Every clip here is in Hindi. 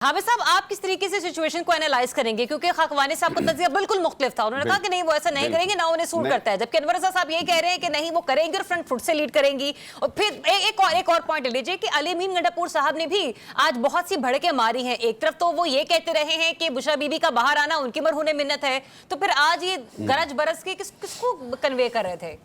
हामिद साहब, आप किस तरीके से सिचुएशन को एनालाइज करेंगे? क्योंकि खाकवानी साहब का तज्जिया बिल्कुल मुख्तलिफ था। उन्होंने कहा कि नहीं वो ऐसा नहीं करेंगे, ना उन्हें सूट करता है, जबकि अनवर रज़ा साहब ये कह रहे हैं कि नहीं वो करेंगे और फ्रंट फुट से लीड करेंगी। और फिर एक और पॉइंट ले लीजिए कि अली अमीन गंडापुर साहब ने भी आज बहुत सी भड़कें मारी हैं। एक तरफ तो वो ये कहते रहे हैं कि बुशरा बीबी का बाहर आना उनकी मरहूने मिन्नत है, तो फिर आज ये गरज बरस के किसको कन्वे कर रहे थे?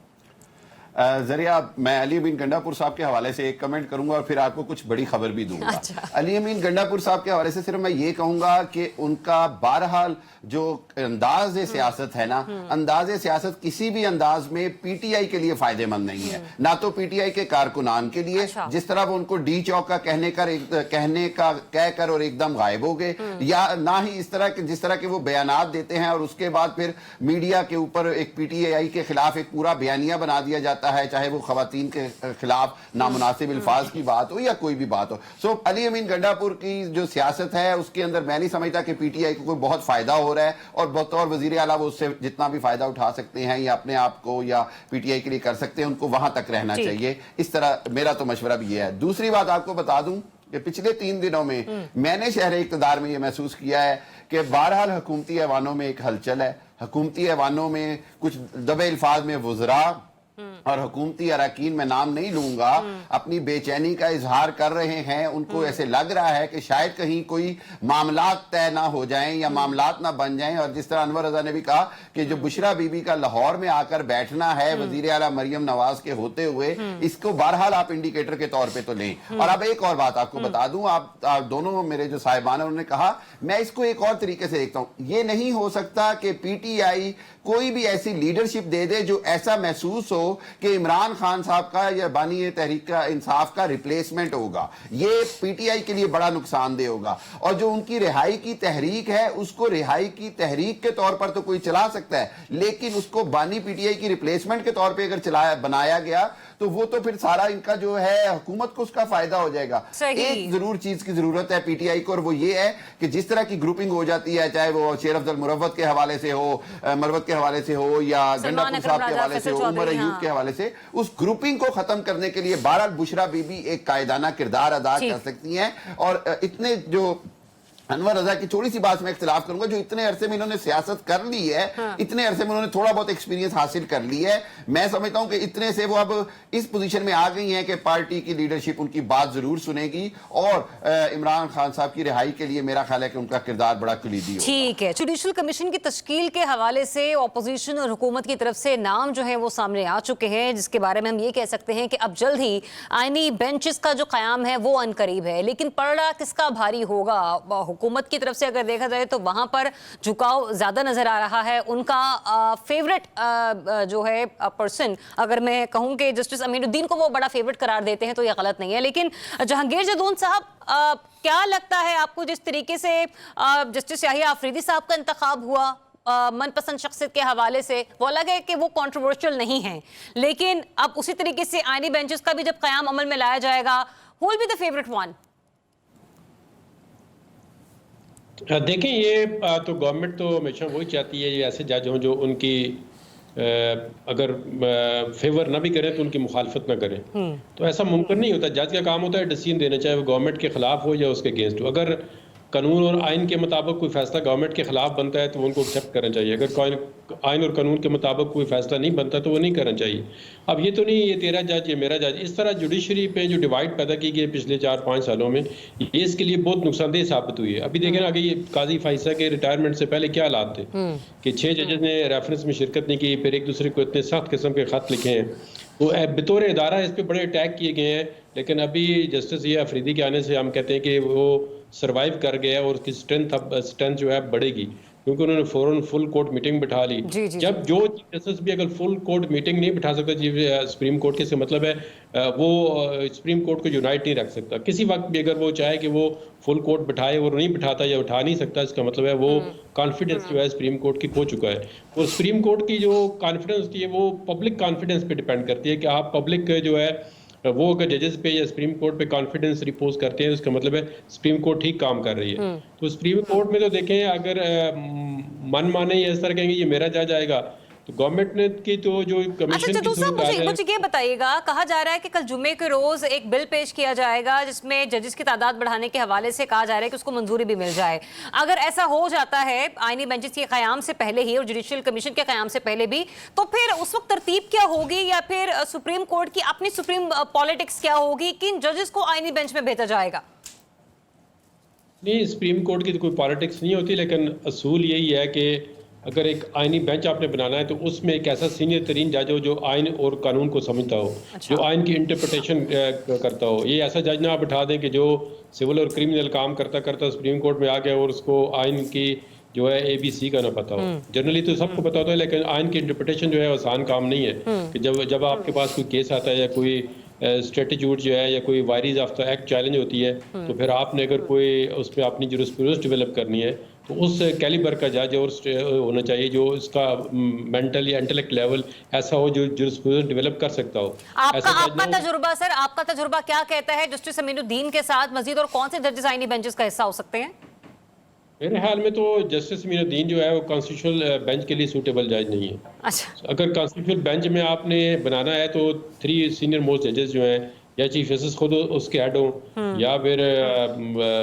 जरिया मैं अली अमीन गंडापुर साहब के हवाले से एक कमेंट करूंगा और फिर आपको कुछ बड़ी खबर भी दूंगा। अच्छा। अली अमीन गंडापुर साहब के हवाले से सिर्फ मैं ये कहूंगा कि उनका बहरहाल जो अंदाज सियासत है ना, अंदाज सियासत किसी भी अंदाज में पीटीआई के लिए फायदेमंद नहीं है, ना तो पीटीआई के कारकुनान के लिए। अच्छा। जिस तरह वो उनको डी चौक का कहकर और एकदम गायब हो गए, या ना ही इस तरह के जिस तरह के वो बयानात देते हैं और उसके बाद फिर मीडिया के ऊपर एक पीटीआई के खिलाफ एक पूरा बयानिया बना दिया जाता है, चाहे वो खवातीन के खिलाफ नामुनासिब अल्फाज की बात हो या कोई भी बात हो। सो अली अमीन गंडापुर की जो सियासत है उसके अंदर मैं नहीं समझता कि पीटीआई को कोई बहुत फायदा हो रहा है, और बतौर वजीर आला वो उससे जितना भी फायदा उठा सकते हैं या अपने आप को या पीटीआई के लिए कर सकते हैं, उनको वहां तक रहना चाहिए। इस तरह मेरा तो मशवरा भी है। दूसरी बात आपको बता दूं कि पिछले 3 दिनों में मैंने शहर इक़्तिदार में यह महसूस किया है कि बहरहाल हुकूमती ऐवानों में एक हलचल है। हुकूमती ऐवानों में कुछ दबे अल्फाज में वज़रा और हुकूमती अरकान, में नाम नहीं लूंगा, अपनी बेचैनी का इजहार कर रहे हैं। उनको ऐसे लग रहा है कि शायद कहीं कोई मामलात तय ना हो जाएं या मामलात ना बन जाएं। और जिस तरह अनवर रजा ने भी कहा कि जो बुशरा बीबी का लाहौर में आकर बैठना है वजीर आला मरियम नवाज के होते हुए, इसको बहरहाल आप इंडिकेटर के तौर पर तो लें। और अब एक और बात आपको बता दूं, आप दोनों मेरे जो साहिबान है उन्होंने कहा, मैं इसको एक और तरीके से देखता हूं। ये नहीं हो सकता कि पीटीआई कोई भी ऐसी लीडरशिप दे दे जो ऐसा महसूस हो कि इमरान खान साहब का या बानी तहरीक का इंसाफ का रिप्लेसमेंट होगा। ये पीटीआई के लिए बड़ा नुकसानदेह होगा। और जो उनकी रिहाई की तहरीक है, उसको रिहाई की तहरीक के तौर पर तो कोई चला सकता है, लेकिन उसको बानी पीटीआई की रिप्लेसमेंट के तौर पर अगर बनाया गया तो वो तो फिर सारा इनका जो है हुकूमत को उसका फायदा हो जाएगा। एक जरूर चीज की जरूरत है पीटीआई को, और वो ये है कि जिस तरह की ग्रुपिंग हो जाती है, चाहे वो शेर अफजल मुरव्वत के हवाले से हो, मरवत के हवाले से हो, या गंडापुर साहब के हवाले से हो, उमर अयूब के हवाले से, उस ग्रुपिंग को खत्म करने के लिए बहरहाल बुशरा बीबी एक कायदाना किरदार अदा कर सकती हैं। और इतने जो अनवर रजा की छोटी सी बात में इख्तिलाफ करूंगा, जो इतने अरसे में इन्होंने सियासत कर ली है, इतने अरसे में उन्होंने थोड़ा बहुत एक्सपीरियंस हासिल कर ली है। मैं समझता हूं कि इतने से वो अब इस पोजीशन में आ गई हैं कि पार्टी की लीडरशिप उनकी बात जरूर सुनेगी, और इमरान खान साहब की रिहाई के लिए मेरा ख्याल है कि उनका किरदार बड़ा कलीदी होगा। ठीक है, जुडिशल कमीशन की तश्कील के हवाले से ऑपोजिशन और हुकूमत की तरफ से नाम जो है वो सामने आ चुके हैं, जिसके बारे में हम ये कह सकते हैं कि अब जल्द ही आईनी बेंचेस का जो क़याम है वो अनकरीब है। लेकिन पलड़ा किसका भारी होगा? हुकूमत की तरफ से अगर देखा जाए तो वहां पर झुकाव ज्यादा नजर आ रहा है। उनका फेवरेट जो है पर्सन, अगर मैं कहूं कि जस्टिस अमीनुद्दीन को वो बड़ा फेवरेट करार देते हैं तो यह गलत नहीं है। लेकिन जहांगीर जदून साहब, क्या लगता है आपको, जिस तरीके से जस्टिस याहिया अफरीदी साहब का इंतखाब हुआ मनपसंद शख्सियत के हवाले से, वो अलग है कि वो कंट्रोवर्शियल नहीं है, लेकिन अब उसी तरीके से आईनी बेंचेस का भी जब क़याम अमल में लाया जाएगा, who will be the favourite one? देखें, ये तो गवर्नमेंट तो हमेशा वही चाहती है, ये ऐसे जज हों जो उनकी अगर फेवर ना भी करें तो उनकी मुखालफत ना करें। तो ऐसा मुमकिन नहीं होता। जज का काम होता है डिसीजन देना, चाहे वो गवर्नमेंट के खिलाफ हो या उसके अगेंस्ट हो। अगर कानून और आइन के मुताबिक कोई फैसला गवर्नमेंट के खिलाफ बनता है तो वो उनको एक्सेप्ट करना चाहिए। अगर कोई आइन और कानून के मुताबिक कोई फैसला नहीं बनता तो वो नहीं करना चाहिए। अब ये तो नहीं ये तेरा जज ये मेरा जज, इस तरह जुडिशरी पे जो डिवाइड पैदा की गई पिछले 4-5 सालों में, ये इसके लिए बहुत नुकसानदेह साबित हुई है। अभी देखें ना, ये काजी फाइसा के रिटायरमेंट से पहले क्या हालात थे कि 6 जजेस ने रेफरेंस में शिरकत नहीं की, फिर एक दूसरे को इतने सख्त किस्म के खत लिखे हैं, वो बतौर इदारा इस पर बड़े अटैक किए गए हैं। लेकिन अभी जस्टिस ये अफरीदी के आने से हम कहते हैं कि वो सर्वाइव कर गया और उसकी स्ट्रेंथ जो है बढ़ेगी, क्योंकि उन्होंने फौरन फुल कोर्ट मीटिंग बिठा ली। जब जो चीफ जस्टिस भी अगर फुल कोर्ट मीटिंग नहीं बिठा सकता सुप्रीम कोर्ट के, इसका मतलब है वो सुप्रीम कोर्ट को यूनाइट नहीं रख सकता। किसी वक्त भी अगर वो चाहे कि वो फुल कोर्ट बिठाए और नहीं बिठाता या उठा नहीं सकता, इसका मतलब है वो कॉन्फिडेंस जो है सुप्रीम कोर्ट की खो चुका है। और सुप्रीम कोर्ट की जो कॉन्फिडेंस होती है वो पब्लिक कॉन्फिडेंस पे डिपेंड करती है कि आप पब्लिक जो है वो अगर जजेस पे या सुप्रीम कोर्ट पे कॉन्फिडेंस रिपोज करते हैं, उसका मतलब है सुप्रीम कोर्ट ठीक काम कर रही है। तो सुप्रीम कोर्ट में तो देखें, अगर मन माने या इस तरह कहेंगे ये मेरा जज आएगा, तो गवर्नमेंट ने की तो जो अच्छा कमीशन की जदू साहब, सूरत है, मुझे ये बताइएगा, कहा जा रहा है कि कल जुम्मे के रोज एक बिल पेश किया जाएगा जिसमें जजेस की तादाद बढ़ाने के हवाले से कहा जा रहा है कि उसको मंजूरी भी मिल जाए। अगर ऐसा हो जाता है आईनी बेंचेस के क़याम से पहले ही और जुडिशियल कमीशन के क़याम से पहले भी, तो फिर उस वक्त तरतीब क्या होगी, या फिर सुप्रीम कोर्ट की अपनी सुप्रीम पॉलिटिक्स क्या होगी, किन जजेस को आईनी बेंच में भेजा जाएगा? नहीं, सुप्रीम कोर्ट की तो कोई पॉलिटिक्स नहीं होती, लेकिन असूल यही है कि अगर एक आइनी बेंच आपने बनाना है तो उसमें एक ऐसा सीनियर तरीन जज हो जो आइन और कानून को समझता हो, जो आइन की इंटरप्रिटेशन करता हो। ये ऐसा जज ना आप बिठा दें कि जो सिविल और क्रिमिनल काम करता करता सुप्रीम कोर्ट में आ गया और उसको आइन की जो है ABC का ना पता हो। जनरली तो सबको पता होता है, लेकिन आइन की इंटरप्रिटेशन जो है आसान काम नहीं है कि जब आपके पास कोई केस आता है या कोई स्ट्रेटजूट जो है या कोई वायरीज ऑफ द एक्ट चैलेंज होती है, तो फिर आपने अगर कोई उस पर अपनी जुरिस्प्रूडेंस डेवलप करनी है तो उस कैलिबर का जज और होना चाहिए जो इसका मेंटल या इंटेलेक्ट लेवल ऐसा हो जो जुरिस्प्रूडेंस डेवलप कर सकता हो। आपका तजुर्बा सर, आपका तजुर्बा क्या कहता है जस्टिस अमीनुद्दीन के साथ मजीद और कौन से जजेस आईनी बेंचेस का हिस्सा हो सकते हैं? मेरे ख्याल में तो जस्टिस अमीनुद्दीन जो है वो कॉन्स्टिट्यूशनल बेंच के लिए सूटेबल जज नहीं है। अच्छा, अगर कॉन्स्टिट्यूशनल बेंच में आपने बनाना है तो 3 सीनियर मोस्ट जजेस जो हैं या चीफ जस्टिस खुद उसके हेड हों या फिर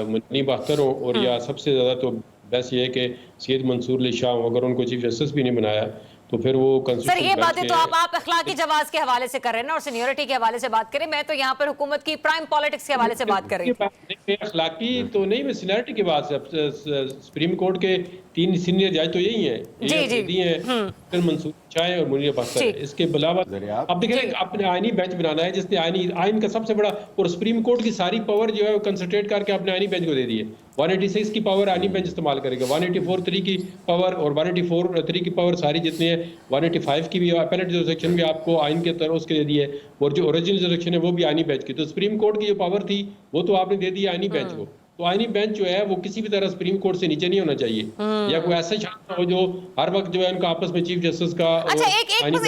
मुनीब अख्तर हो, और या सबसे ज़्यादा तो बेस्ट ये है कि सैयद मंसूर अली शाह हो। अगर उनको चीफ जस्टिस भी नहीं बनाया तो फिर वो सर ये बातें तो आप अखलाकी जवाज के हवाले से कर रहे हैं ना, और सीनियरिटी के हवाले से बात करें। मैं तो यहाँ पर हुकूमत की प्राइम पॉलिटिक्स के हवाले से बात कर रही थी। अखलाकी तो नहीं, मैं सीनियरिटी की बात से सुप्रीम कोर्ट के 3 सीनियर जज तो यही हैं, फिर मंसूर शाह और मुनीब अख्तर। इसके अलावा अब देखिए अपने आईनी बेंच बनाना है जिसने आइन का सबसे बड़ा, और सुप्रीम कोर्ट की सारी पावर जो है वो कंसंट्रेट करके अपने आईनी बेंच को दे दी है। 186 की पावर आईनी बेंच इस्तेमाल करेगा, 184(3) की पावर और 184(3) की पावर सारी जितनी है, 185 की भी अपीलेट जुरिसडिक्शन भी आपको आइन के तरह उसके दे दी है, और जो ओरिजिनल जुरिसडिक्शन है वो भी आईनी बेंच की। तो सुप्रीम कोर्ट की जो पावर थी वो तो आपने दे दी आईनी बेंच को। तो आईनी बेंच जो है वो किसी भी तरह सुप्रीम कोर्ट से नीचे नहीं होना चाहिए, या कोई ऐसा शासन हो जो हर वक्त जो है उनका आपस में चीफ जस्टिस का। अच्छा,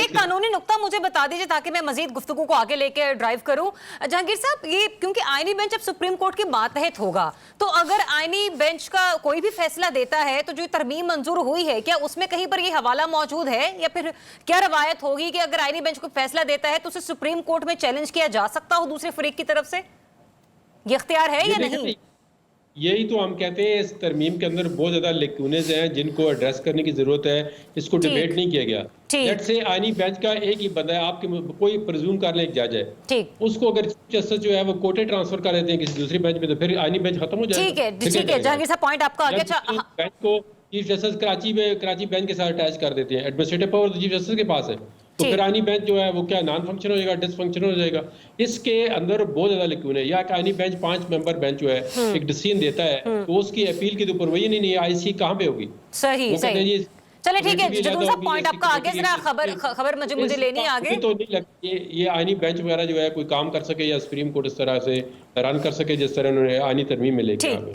एक कानूनी नुक्ता मुझे बता दीजिए ताकि मैं मजीद गुफ्तगू को आगे लेके ड्राइव करूं। जहांगीर साहब, ये क्योंकि आईनी बेंच अब सुप्रीम कोर्ट के मातहत होगा, तो अगर आईनी बेंच का कोई भी फैसला देता है तो जो तरमीम मंजूर हुई है, क्या उसमें कहीं पर ये हवाला मौजूद है, या फिर क्या रवायत होगी कि अगर आईनी बेंच कोई फैसला देता है तो उसे सुप्रीम कोर्ट में चैलेंज किया जा सकता हो दूसरे फरीक की तरफ से? ये इख्तियार है या नहीं? यही तो हम कहते हैं, इस तरमीम के अंदर बहुत ज्यादा लेक्यूनेज हैं जिनको एड्रेस करने की जरूरत है। इसको डिबेट नहीं किया गया। लेट से आईनी बेंच का एक ही बंदा है, आपके कोई प्रिज्यूम कर ले एक जज है, उसको अगर चीफ जस्टिस जो है वो कोर्टे ट्रांसफर कर देते हैं किसी दूसरी बेंच में, तो फिर आईनी बेंच खत्म हो जाएगा। ठीक है जहांगीर साहब, पॉइंट आपका आगे। बेंच को चीफ जस्टिस कराची बेंच के साथ अटैच कर देते हैं, एडमिनिस्ट्रेटिव पावर तो चीफ जस्टिस के पास है, तो फिर आईनी बेंच जो है वो क्या नॉन फंक्शन हो जाएगा, डिसफंक्शन हो जाएगा। इसके अंदर बहुत ज्यादा लिक्विड है। या आईनी बेंच 5 मेंबर बेंच जो है एक डिसीजन देता है तो उसकी अपील के ऊपर वही नहीं आईसी कहाँ पे होगी? सही। चले ठीक है जदून साहब, पॉइंट आपका आगे। जरा खबर मुझे लेनी आगे। तो नहीं लगती ये आईनी बेंच वगैरह जो है कोई काम कर सके या सुप्रीम कोर्ट इस तरह से रन कर सके जिस तरह उन्होंने आईनी तरमीम में लेके